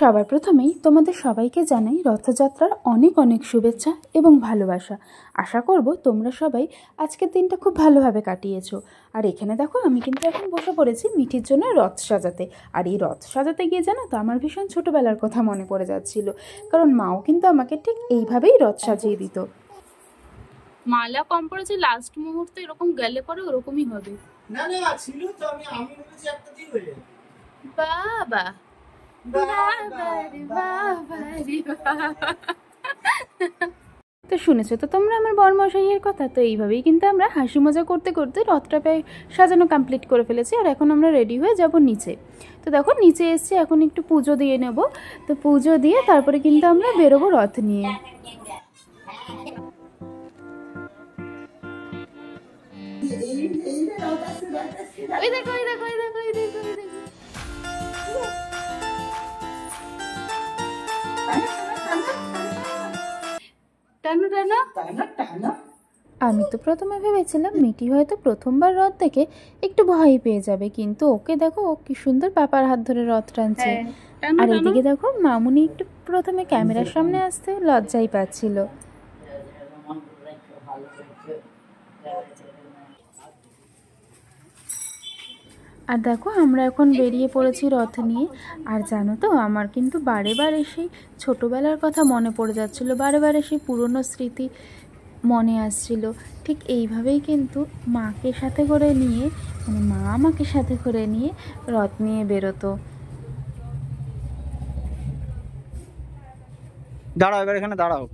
সবার প্রথমেই তোমাদের সবাইকে জানাই রথযাত্রার অনেক অনেক শুভেচ্ছা এবং ভালোবাসা। আশা করব তোমরা সবাই আজকের দিনটা খুব ভালোভাবে কাটিয়েছো। আর এখানে দেখো আমি কিন্তু এখন বসে পড়েছি মিঠির জন্য রথ সাজাতে। আর এই রথ সাজাতে গিয়ে জানো তো আমার ভীষণ ছোটোবেলার কথা মনে পড়ে যাচ্ছিল, কারণ মাও কিন্তু আমাকে ঠিক এইভাবেই রথ সাজিয়ে দিত। মালা কম পড়েছে, লাস্ট মুহূর্তে এরকম গেলে পরে ওরকমই হবে। না না ছিল তো, আমি বলেছি একটা দিয়ে হয়ে যাবে। বাবা তো শুনেছো তো তোমরা আমার বরমশাইয়ের কথা। তো এইভাবেই কিন্তু আমরা হাসি মজা করতে করতে রথটা প্রায় সাজানো কমপ্লিট করে ফেলেছি। আর এখন আমরা রেডি হয়ে যাব নিচে। তো দেখো নিচে এসছি, এখন একটু পুজো দিয়ে নেব। তো পুজো দিয়ে তারপরে কিন্তু আমরা বেরোবো রথ নিয়ে। ওই দেখো ওই দেখো ওই দেখো ওই দেখো ওই দেখো। আমি তো প্রথমে ভেবেছিলাম মিটি হয়তো প্রথমবার রথ দেখে একটু ভয় পেয়ে যাবে, কিন্তু ওকে দেখো ও কি সুন্দর পাপার হাত ধরে রথ টানছে। আর এদিকে দেখো মামুনি একটু প্রথমে ক্যামেরার সামনে আসতে লজ্জাই পাচ্ছিল। আর দেখো আমরা এখন বেরিয়ে পড়েছি রথ নিয়ে। আর জানো তো আমার কিন্তু বারে বারে সেই ছোটোবেলার কথা মনে পড়ে যাচ্ছিলো, বারে বারে সেই পুরনো স্মৃতি মনে আসছিল। ঠিক এইভাবেই কিন্তু মাকে সাথে করে নিয়ে, মানে মা আমাকে সাথে করে নিয়ে রথ নিয়ে বেরোতো। দাঁড়াও, এবার এখানে দাঁড়াও।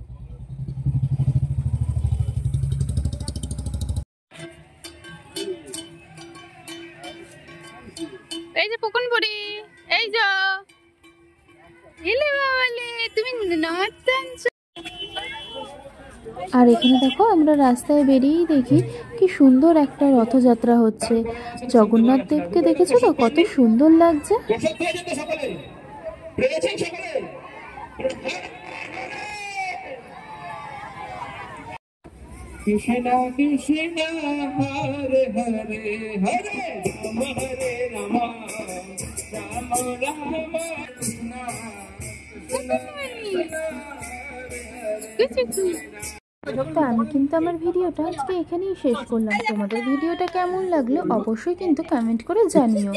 এই যে পুকুনপুরি, এই যে তুমি আর এখানে দেখো আমরা রাস্তায় বেরিয়েই দেখি কি সুন্দর একটা রথযাত্রা হচ্ছে। জগন্নাথ দেবকে দেখেছো তো কত সুন্দর লাগছে। কৃষ্ণ কৃষ্ণ হরে হরে হরে রাম হরে রাম রাম রাম কৃষ্ণ তো আমি কিন্তু আমার ভিডিওটা আজকে এখানেই শেষ করলাম। তোমাদের ভিডিওটা কেমন লাগলো অবশ্যই কিন্তু কমেন্ট করে জানিও।